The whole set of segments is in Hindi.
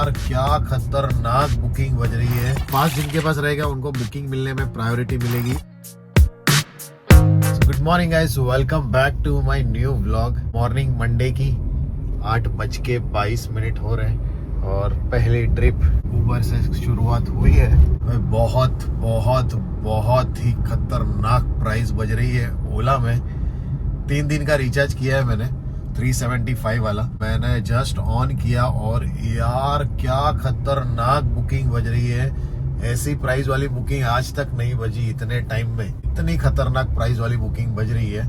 यार क्या खतरनाक बुकिंग बज रही है। 5 जिनके पास रहेगा उनको बुकिंग मिलने में प्रायोरिटी मिलेगी। Good morning guys, welcome back to my new vlog. Morning Monday की 8:22 हो रहे हैं और पहली ट्रिप उबर से शुरुआत हुई है। बहुत बहुत बहुत ही खतरनाक प्राइस बज रही है ओला में। 3 दिन का रिचार्ज किया है मैंने, 375 वाला मैंने जस्ट ऑन किया और यार क्या खतरनाक बुकिंग बज रही है। ऐसी प्राइस वाली बुकिंग आज तक नहीं बजी इतने टाइम में। इतनी खतरनाक प्राइस वाली बुकिंग बज रही है।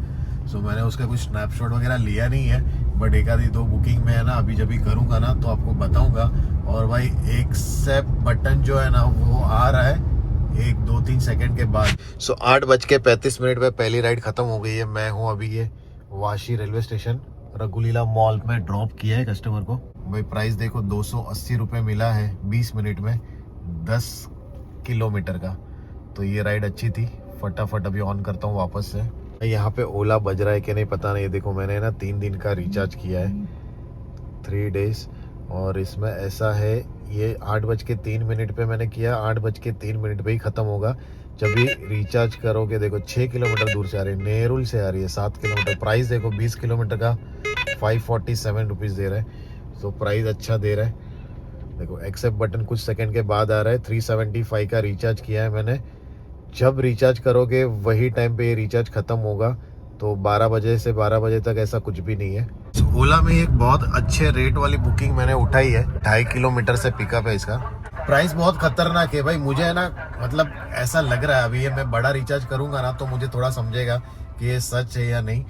सो मैंने उसका कुछ स्नैपशॉट वगैरह लिया नहीं है, बट एक आधी 2 बुकिंग में है ना, अभी जब भी करूंगा ना तो आपको बताऊंगा। और भाई एक्सेप्ट बटन जो है ना वो आ रहा है 1-2-3 सेकंड के बाद। 8:35 में पहली राइड खत्म हो गई है। मैं हूँ अभी ये वाशी रेलवे स्टेशन, रघुलीला मॉल में ड्रॉप किया है कस्टमर को। भाई प्राइस देखो 280 रुपये मिला है 20 मिनट में 10 किलोमीटर का। तो ये राइड अच्छी थी। फटाफट अभी ऑन करता हूँ वापस से। यहाँ पे ओला बज रहा है कि नहीं पता नहीं। देखो मैंने ना 3 दिन का रिचार्ज किया है, 3 डेज, और इसमें ऐसा है ये 8:03 पे मैंने किया, 8:03 पे ही खत्म होगा। जब भी रिचार्ज करोगे देखो 6 किलोमीटर दूर से आ रही है, नेरुल से आ रही है 7 किलोमीटर। प्राइस देखो 20 किलोमीटर का 547 रुपीज़ दे रहा है। तो प्राइस अच्छा दे रहा है। देखो एक्सेप्ट बटन कुछ सेकंड के बाद आ रहा है। 375 का रिचार्ज किया है मैंने। जब रिचार्ज करोगे वही टाइम पे ये रिचार्ज खत्म होगा। तो 12 बजे से 12 बजे तक ऐसा कुछ भी नहीं है। ओला में एक बहुत अच्छे रेट वाली बुकिंग मैंने उठाई है, 2.5 किलोमीटर से पिकअप है इसका। प्राइस बहुत खतरनाक है भाई। मुझे है ना, मतलब ऐसा लग रहा है अभी ये मैं बड़ा रिचार्ज करूंगा ना तो मुझे थोड़ा समझेगा कि ये सच है या नहीं,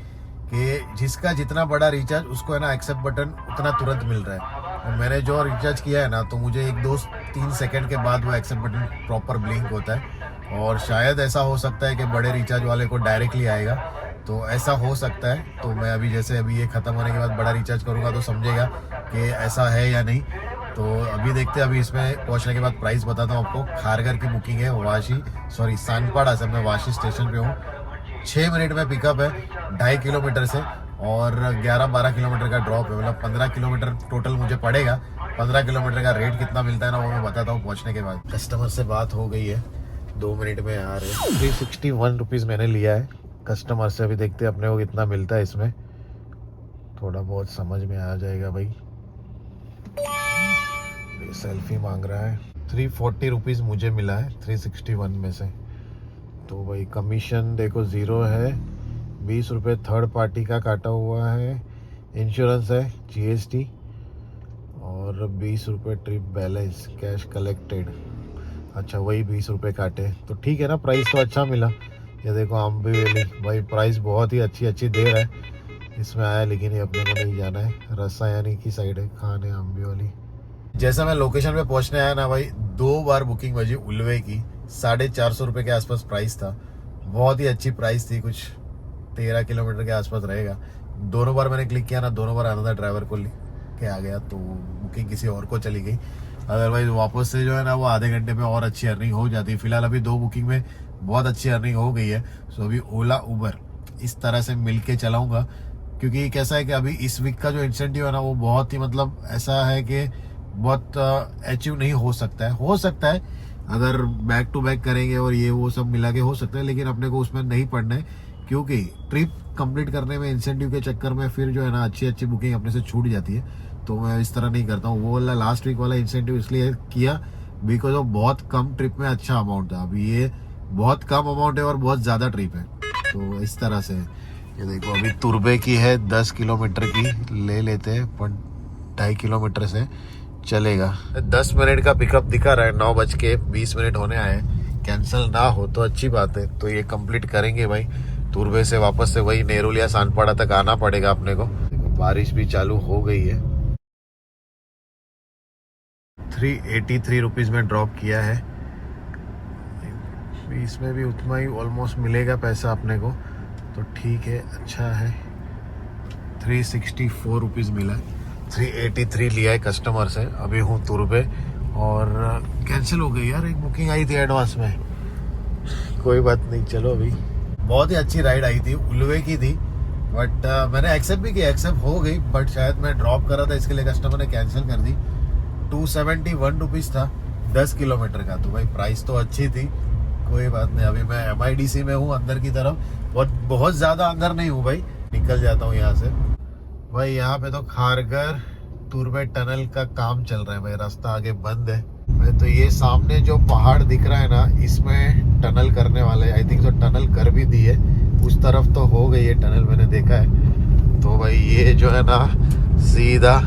कि जिसका जितना बड़ा रिचार्ज उसको है ना एक्सेप्ट बटन उतना तुरंत मिल रहा है। और मैंने जो रिचार्ज किया है ना तो मुझे 1-2-3 सेकंड के बाद वो एक्सेप्ट बटन प्रॉपर ब्लिंक होता है। और शायद ऐसा हो सकता है कि बड़े रिचार्ज वाले को डायरेक्टली आएगा, तो ऐसा हो सकता है। तो मैं अभी जैसे अभी ये खत्म होने के बाद बड़ा रिचार्ज करूंगा तो समझेगा कि ऐसा है या नहीं। तो अभी देखते हैं। अभी इसमें पहुंचने के बाद प्राइस बताता हूँ आपको। खारघर की बुकिंग है, सानपाड़ा से। मैं वाशी स्टेशन पे हूँ। 6 मिनट में पिकअप है 2.5 किलोमीटर से, और 11-12 किलोमीटर का ड्रॉप है। मतलब 15 किलोमीटर टोटल मुझे पड़ेगा। 15 किलोमीटर का रेट कितना मिलता है ना वो मैं बताता हूँ पहुँचने के बाद। कस्टमर से बात हो गई है, 2 मिनट में आ रहे हैं। 361 रुपीज़ मैंने लिया है कस्टमर से। अभी देखते हैं अपने को कितना मिलता है इसमें। थोड़ा बहुत समझ में आ जाएगा भाई। सेल्फी मांग रहा है। 340 रुपीज़ मुझे मिला है 361 में से। तो भाई कमीशन देखो 0 है, 20 रुपये थर्ड पार्टी का काटा हुआ है, इंश्योरेंस है, GST, और 20 रुपये ट्रिप बैलेंस, कैश कलेक्टेड। अच्छा वही 20 रुपये काटे तो ठीक है ना। प्राइस तो अच्छा मिला। ये देखो अम्बिवली, भाई प्राइस बहुत ही अच्छी दे रहा है इसमें आया। लेकिन ये अपने को नहीं जाना है, रसायनी की साइड है खाने अम्बिवली। जैसा मैं लोकेशन पे पहुंचने आया ना भाई, 2 बार बुकिंग बजी उल्वे की। 450 रुपये के आसपास प्राइस था। बहुत ही अच्छी प्राइस थी, कुछ 13 किलोमीटर के आसपास रहेगा। दोनों बार मैंने क्लिक किया ना, दोनों बार अनदर ड्राइवर को के आ गया, तो बुकिंग किसी और को चली गई। अदरवाइज वापस से जो है ना वो आधे घंटे में और अच्छी अर्निंग हो जाती है। फिलहाल अभी 2 बुकिंग में बहुत अच्छी अर्निंग हो गई है। सो अभी ओला उबर इस तरह से मिल के चलाऊँगा, क्योंकि कैसा है कि अभी इस वीक का जो इंसेंटिव है ना वो बहुत ही मतलब ऐसा है कि बहुत अचीव नहीं हो सकता है अगर बैक टू बैक करेंगे और ये वो सब मिला के हो सकता है। लेकिन अपने को उसमें नहीं पड़ना है, क्योंकि ट्रिप कंप्लीट करने में इंसेंटिव के चक्कर में फिर जो है ना अच्छी बुकिंग अपने से छूट जाती है। तो मैं इस तरह नहीं करता हूँ। वो वाला लास्ट वीक वाला इंसेंटिव इसलिए किया बिकॉज ऑफ बहुत कम ट्रिप में अच्छा अमाउंट था। अभी ये बहुत कम अमाउंट है और बहुत ज़्यादा ट्रिप है, तो इस तरह से। ये देखो अभी तुरबे की है 10 किलोमीटर की, ले लेते हैं, पर 2.5 किलोमीटर से चलेगा। 10 मिनट का पिकअप दिखा रहा है, 9:20 होने आए। कैंसिल ना हो तो अच्छी बात है। तो ये कंप्लीट करेंगे भाई। तुरबे से वापस से वही नेरुल या सानपाड़ा तक आना पड़ेगा अपने को। बारिश भी चालू हो गई है। 383 रुपीज़ में ड्रॉप किया है। इसमें भी उतना ही ऑलमोस्ट मिलेगा पैसा अपने को, तो ठीक है, अच्छा है। 364 रुपीज़ मिला है। 383 लिया है कस्टमर से। अभी हूँ तुरबे और कैंसिल हो गई यार। एक बुकिंग आई थी एडवांस में, कोई बात नहीं। चलो अभी बहुत ही अच्छी राइड आई थी, उल्वे की थी, बट मैंने एक्सेप्ट भी किया, एक्सेप्ट हो गई, बट शायद मैं ड्रॉप कर रहा था इसके लिए कस्टमर ने कैंसिल कर दी। 271 रुपीज़ था 10 किलोमीटर का। तो भाई प्राइस तो अच्छी थी, कोई बात नहीं। अभी मैं MIDC में हूँ अंदर की तरफ, बहुत ज़्यादा अंदर नहीं हूँ भाई, निकल जाता हूँ यहाँ से। भाई यहाँ पे तो खारगर तुर्बे टनल का काम चल रहा है भाई, रास्ता आगे बंद है भाई। तो ये सामने जो पहाड़ दिख रहा है ना, इसमें टनल करने वाले, आई थिंक तो टनल कर भी दी है, उस तरफ तो हो गई है टनल, मैंने देखा है। तो भाई ये जो है ना सीधा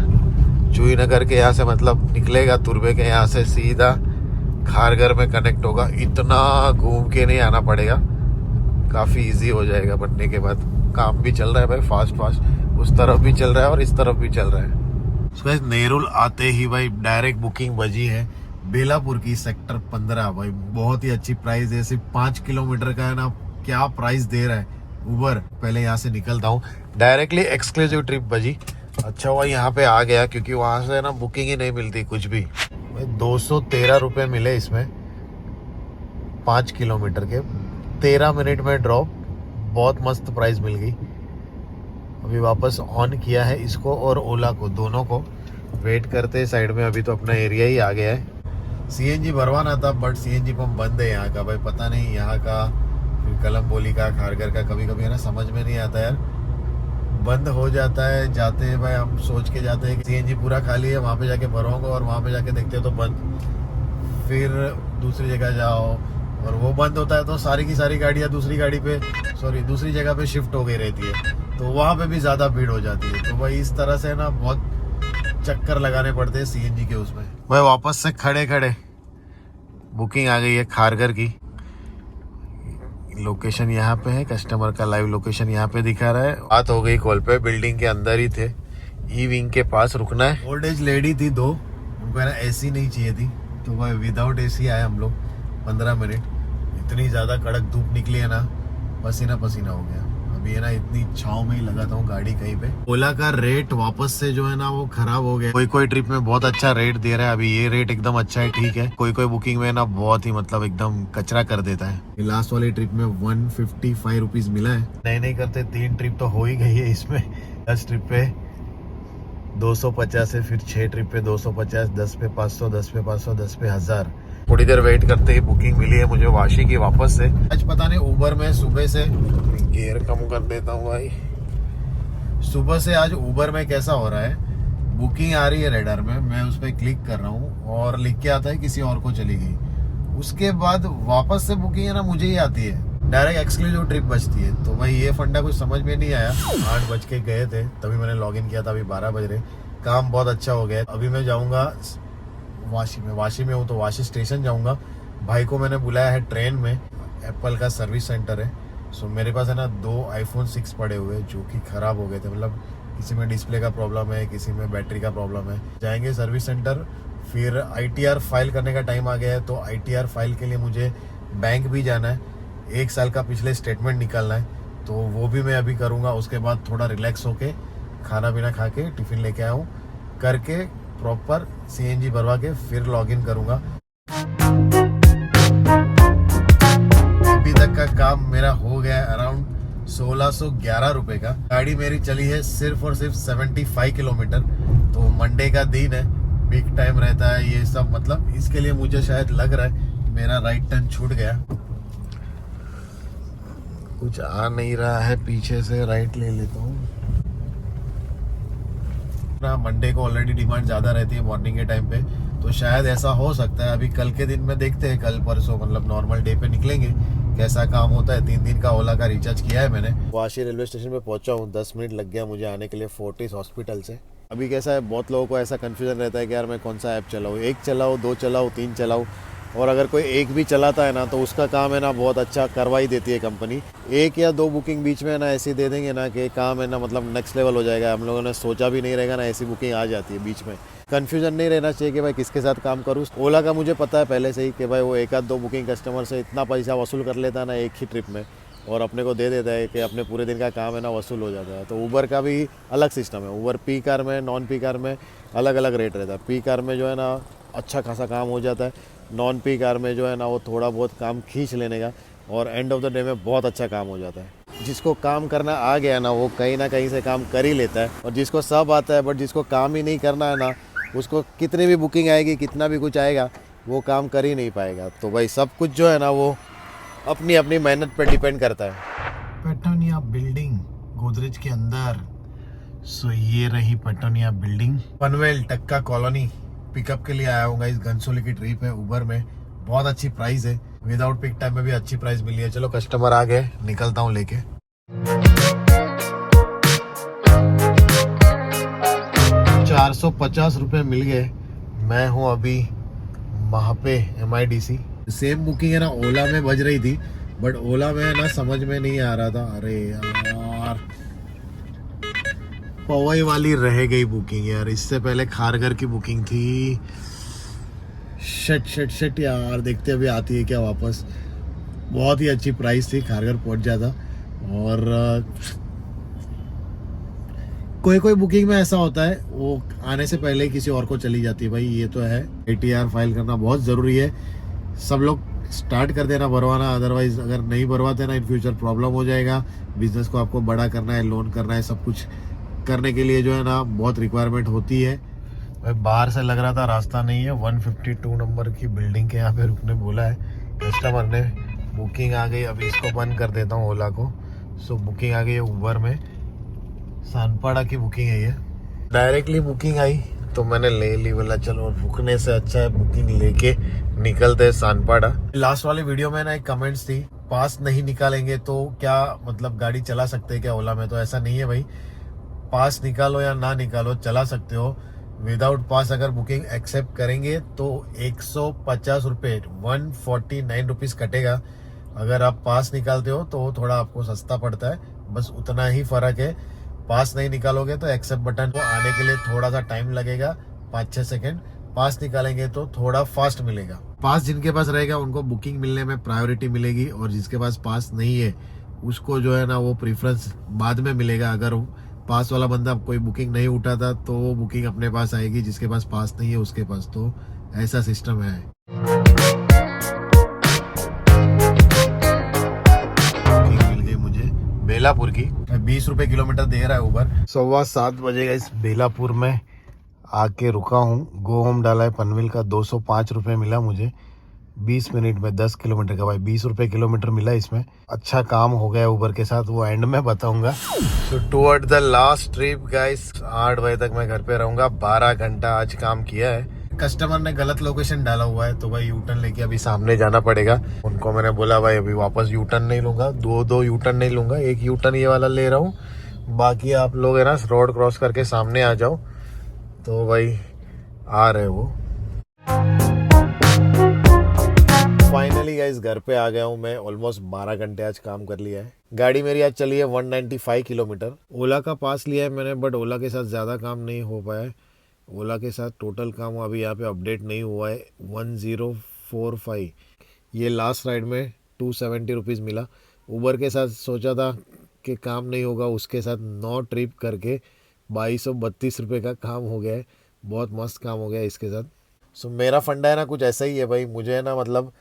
चूईनगर के यहाँ से मतलब निकलेगा, तुर्बे के यहाँ से सीधा खारगर में कनेक्ट होगा। इतना घूम के नहीं आना पड़ेगा, काफ़ी इजी हो जाएगा बनने के बाद। काम भी चल रहा है भाई फास्ट, उस तरफ भी चल रहा है और इस तरफ भी चल रहा है। तो नेरुल आते ही भाई डायरेक्ट बुकिंग बजी है बेलापुर की, सेक्टर 15 भाई। बहुत ही अच्छी प्राइस है, सिर्फ 5 किलोमीटर का है ना, क्या प्राइस दे रहा है उबर। पहले यहाँ से निकलता हूँ, डायरेक्टली एक्सक्लूसिव ट्रिप बजी। अच्छा हुआ यहाँ पे आ गया, क्योंकि वहाँ से ना बुकिंग ही नहीं मिलती कुछ भी। 213 रुपये मिले इसमें 5 किलोमीटर के, 13 मिनट में ड्रॉप, बहुत मस्त प्राइस मिल गई। अभी वापस ऑन किया है इसको और ओला को, दोनों को वेट करते साइड में। अभी तो अपना एरिया ही आ गया है। CNG भरवाना था बट CNG पंप बंद है यहाँ का भाई, पता नहीं यहाँ का, फिर कलमबोली का, खारगर का, कभी कभी है ना समझ में नहीं आता यार, बंद हो जाता है। जाते हैं भाई, हम सोच के जाते हैं कि CNG पूरा खाली है, वहाँ पे जाके भरवाऊंगा, और वहाँ पे जाके देखते हैं तो बंद। फिर दूसरी जगह जाओ और वो बंद होता है, तो सारी की सारी गाड़ियाँ दूसरी जगह पे शिफ्ट हो गई रहती है, तो वहाँ पे भी ज़्यादा भीड़ हो जाती है। तो भाई इस तरह से ना बहुत चक्कर लगाने पड़ते हैं CNG के उसमें। भाई वापस से खड़े बुकिंग आ गई है खारगर की। लोकेशन यहाँ पे है, कस्टमर का लाइव लोकेशन यहाँ पे दिखा रहा है। बात हो गई कॉल पे, बिल्डिंग के अंदर ही थे, ई विंग के पास रुकना है। ओल्ड एज लेडी थी 2, उनको है ना AC नहीं चाहिए थी, तो भाई विदाउट AC आए हम लोग। 15 मिनट, इतनी ज़्यादा कड़क धूप निकली है ना, पसीना हो गया। अभी है ना इतनी छाँव में ही लगाता हूँ गाड़ी कहीं पे। ओला का रेट वापस से जो है ना वो खराब हो गया। कोई ट्रिप में बहुत अच्छा रेट दे रहा है, अभी ये रेट एकदम अच्छा है, ठीक है। कोई बुकिंग में ना बहुत ही मतलब एकदम कचरा कर देता है। लास्ट वाली ट्रिप में 155 रुपीज मिला है। नहीं करते 3 ट्रिप तो हो ही गई है इसमें। 10 ट्रिप पे 250 है, फिर 6 ट्रिप पे 250, 10 पे 500, 10 पे 500, 10 पे 1000। थोड़ी देर वेट करते ही बुकिंग मिली है मुझे वाशी की वापस से। आज पता नहीं उबर में सुबह से, गियर कम कर देता हूँ भाई, सुबह से आज उबर में कैसा हो रहा है, बुकिंग आ रही है रेडर में, मैं उस पर क्लिक कर रहा हूँ और लिख के आता है किसी और को चली गई। उसके बाद वापस से बुकिंग है ना मुझे ही आती है, डायरेक्ट एक्सक्लूसिव ट्रिप बचती है। तो भाई ये फंडा कुछ समझ में नहीं आया। 8 बज के गए थे तभी मैंने लॉग इन किया था, अभी 12 बज रहे। काम बहुत अच्छा हो गया। अभी मैं जाऊँगा वाशी में हूँ तो वाशी स्टेशन जाऊँगा। भाई को मैंने बुलाया है ट्रेन में, एप्पल का सर्विस सेंटर है। सो मेरे पास है ना 2 iPhone 6 पड़े हुए जो कि ख़राब हो गए थे, मतलब किसी में डिस्प्ले का प्रॉब्लम है, किसी में बैटरी का प्रॉब्लम है। जाएंगे सर्विस सेंटर, फिर ITR फाइल करने का टाइम आ गया है, तो ITR फाइल के लिए मुझे बैंक भी जाना है, 1 साल का पिछले स्टेटमेंट निकालना है, तो वो भी मैं अभी करूँगा। उसके बाद थोड़ा रिलैक्स होके खाना पीना खा के टिफ़िन लेके आया हूँ, करके प्रॉपर CNG भरवा के फिर लॉगिन करूँगा। अभी तक का काम मेरा हो गया है अराउंड 1611 रुपए का। गाड़ी मेरी चली है सिर्फ और सिर्फ 75 किलोमीटर। तो मंडे का दिन है, पीक टाइम रहता है ये सब, मतलब इसके लिए मुझे शायद लग रहा है मेरा राइट टर्न छूट गया। कुछ आ नहीं रहा है पीछे से, राइट ले लेता हूँ ना। मंडे को ऑलरेडी डिमांड ज़्यादा रहती है मॉर्निंग के टाइम पे, तो शायद ऐसा हो सकता है। अभी कल के दिन में देखते हैं, कल परसों मतलब नॉर्मल डे पे निकलेंगे, कैसा काम होता है। 3 दिन का ओला का रिचार्ज किया है मैंने। वाशी रेलवे स्टेशन पे पहुंचा हूँ, 10 मिनट लग गया मुझे आने के लिए फोर्टिस हॉस्पिटल से। अभी कैसा है, बहुत लोगों को ऐसा कन्फ्यूजन रहता है कि यार मैं कौन सा ऐप चलाऊँ, 1 चलाऊँ, 2 चलाऊँ, 3 चलाऊँ। और अगर कोई एक भी चलाता है ना तो उसका काम है ना बहुत अच्छा करवा ही देती है कंपनी। 1 या 2 बुकिंग बीच में ना ऐसी दे देंगे ना कि काम है ना मतलब नेक्स्ट लेवल हो जाएगा। हम लोगों ने सोचा भी नहीं रहेगा ना, ऐसी बुकिंग आ जाती है बीच में। कन्फ्यूजन नहीं रहना चाहिए कि भाई किसके साथ काम करूँ। ओला का मुझे पता है पहले से ही कि भाई वो 1 आध 2 बुकिंग कस्टमर से इतना पैसा वसूल कर लेता है ना एक ही ट्रिप में, और अपने को दे देता है कि अपने पूरे दिन का काम है ना वसूल हो जाता है। तो उबर का भी अलग सिस्टम है। उबर पी कार में, नॉन पी कार में अलग अलग रेट रहता है। पी कार में जो है ना अच्छा खासा काम हो जाता है, नॉन पी कार में जो है ना वो थोड़ा बहुत काम खींच लेने का, और एंड ऑफ द डे में बहुत अच्छा काम हो जाता है। जिसको काम करना आ गया ना वो कहीं ना कहीं से काम कर ही लेता है, और जिसको सब आता है बट जिसको काम ही नहीं करना है ना उसको कितनी भी बुकिंग आएगी, कितना भी कुछ आएगा, वो काम कर ही नहीं पाएगा। तो भाई सब कुछ जो है ना वो अपनी अपनी मेहनत पर डिपेंड करता है। पेटोनिया बिल्डिंग गोदरेज के अंदर। सो ये रही पेटोनिया बिल्डिंग। पनवेल टक्का कॉलोनी पिकअप के लिए आया हूँ। इस घनसोली की ट्रिप है उबर में, बहुत अच्छी प्राइस है। विदाउट पिक टाइम में भी अच्छी प्राइस मिली है। चलो कस्टमर आ गए, निकलता हूँ लेके। 450 रुपये मिल गए। मैं हूँ अभी वहाँ पे MIDC। सेम बुकिंग है ना ओला में बज रही थी, बट ओला में ना समझ में नहीं आ रहा था। अरे यार पवई वाली रह गई बुकिंग यार। इससे पहले खारगर की बुकिंग थी। शट यार, देखते अभी आती है क्या वापस। बहुत ही अच्छी प्राइस थी, खारगर पहुंच जाता। और कोई बुकिंग में ऐसा होता है वो आने से पहले ही किसी और को चली जाती है। भाई ये तो है, ATR फाइल करना बहुत ज़रूरी है। सब लोग स्टार्ट कर देना भरवाना, अदरवाइज अगर नहीं भरवाते ना इन फ्यूचर प्रॉब्लम हो जाएगा। बिजनेस को आपको बड़ा करना है, लोन करना है, सब कुछ करने के लिए जो है ना बहुत रिक्वायरमेंट होती है। भाई बाहर से लग रहा था रास्ता नहीं है। 152 नंबर की बिल्डिंग के यहाँ पे रुकने बोला है कस्टमर ने। बुकिंग आ गई, अभी इसको बंद कर देता हूँ ओला को। सो बुकिंग आ गई है उबर में, सानपाड़ा की बुकिंग है ये। डायरेक्टली बुकिंग आई तो मैंने ले ली। बोला चलो रुकने से अच्छा है बुकिंग लेके निकलते हैं सानपाड़ा। लास्ट वाली वीडियो में ना एक कमेंट्स थी, पास नहीं निकालेंगे तो क्या मतलब गाड़ी चला सकते हैं क्या ओला में? तो ऐसा नहीं है भाई, पास निकालो या ना निकालो चला सकते हो। विदाउट पास अगर बुकिंग एक्सेप्ट करेंगे तो 150 रुपये 149 रुपीज़ कटेगा। अगर आप पास निकालते हो तो थोड़ा आपको सस्ता पड़ता है, बस उतना ही फ़र्क है। पास नहीं निकालोगे तो एक्सेप्ट बटन को आने के लिए थोड़ा सा टाइम लगेगा, 5-6 सेकेंड। पास निकालेंगे तो थोड़ा फास्ट मिलेगा। पास जिनके पास रहेगा उनको बुकिंग मिलने में प्रायोरिटी मिलेगी, और जिसके पास पास नहीं है उसको जो है ना वो प्रेफरेंस बाद में मिलेगा। अगर पास वाला बंदा कोई बुकिंग नहीं उठाता तो वो बुकिंग अपने पास आएगी, जिसके पास पास नहीं है उसके पास। तो ऐसा सिस्टम है। बुकिंग मिल गई मुझे बेलापुर की। 20 रुपए किलोमीटर दे रहा है उबर। 7:15 बजेगा। इस बेलापुर में आके रुका हूँ। गो होम डाला है पनवेल का, 205 रुपये मिला मुझे 20 मिनट में 10 किलोमीटर का। भाई 20 रुपये किलोमीटर मिला इसमें। अच्छा काम हो गया उबर के साथ, वो एंड में बताऊंगा। तो toward the last trip guys, 8 बजे तक मैं घर पे रहूंगा। 12 घंटा आज काम किया है। कस्टमर ने गलत लोकेशन डाला हुआ है तो भाई यूटर्न लेके अभी सामने जाना पड़ेगा। उनको मैंने बोला भाई अभी वापस यूटर्न नहीं लूंगा, दो यूटर्न नहीं लूंगा, एक यूटर्न ये वाला ले रहा हूँ। बाकी आप लोग है ना रोड क्रॉस करके सामने आ जाओ। तो भाई आ रहे वो। फाइनली गाइस घर पे आ गया हूँ मैं। ऑलमोस्ट 12 घंटे आज काम कर लिया है। गाड़ी मेरी आज चली है 195 किलोमीटर। ओला का पास लिया है मैंने, बट ओला के साथ ज़्यादा काम नहीं हो पाया है। ओला के साथ टोटल काम अभी यहाँ पे अपडेट नहीं हुआ है। 1045 ये लास्ट राइड में 270 रुपीज़ मिला। उबर के साथ सोचा था कि काम नहीं होगा, उसके साथ 9 ट्रिप करके 2232 रुपये का काम हो गया है। बहुत मस्त काम हो गया है इसके साथ। सो मेरा फंडा है ना कुछ ऐसा ही है भाई। मुझे है ना मतलब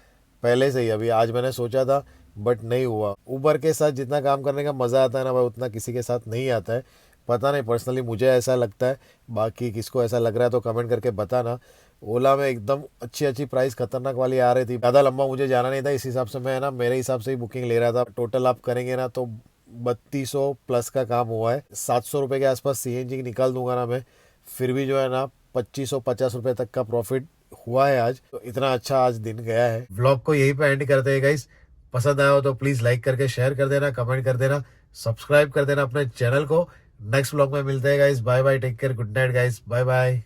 पहले से ही, अभी आज मैंने सोचा था बट नहीं हुआ। उबर के साथ जितना काम करने का मज़ा आता है ना भाई उतना किसी के साथ नहीं आता है। पता नहीं, पर्सनली मुझे ऐसा लगता है। बाकी किसको ऐसा लग रहा है तो कमेंट करके बताना। ओला में एकदम अच्छी प्राइस खतरनाक वाली आ रही थी। ज़्यादा लंबा मुझे जाना नहीं था, इस हिसाब से मैं है ना मेरे हिसाब से ही बुकिंग ले रहा था। टोटल आप करेंगे ना तो 3200 प्लस का काम हुआ है। 700 रुपये के आसपास CNG निकाल दूंगा ना मैं, फिर भी जो है ना 2550 रुपये तक का प्रॉफिट हुआ है आज। तो इतना अच्छा आज दिन गया है। व्लॉग को यहीं पे एंड करते हैं गाइस। पसंद आया हो तो प्लीज लाइक करके शेयर कर देना, कमेंट कर देना, सब्सक्राइब कर देना अपने चैनल को। नेक्स्ट व्लॉग में मिलते हैं guys. Bye bye, take care, good night guys, bye bye.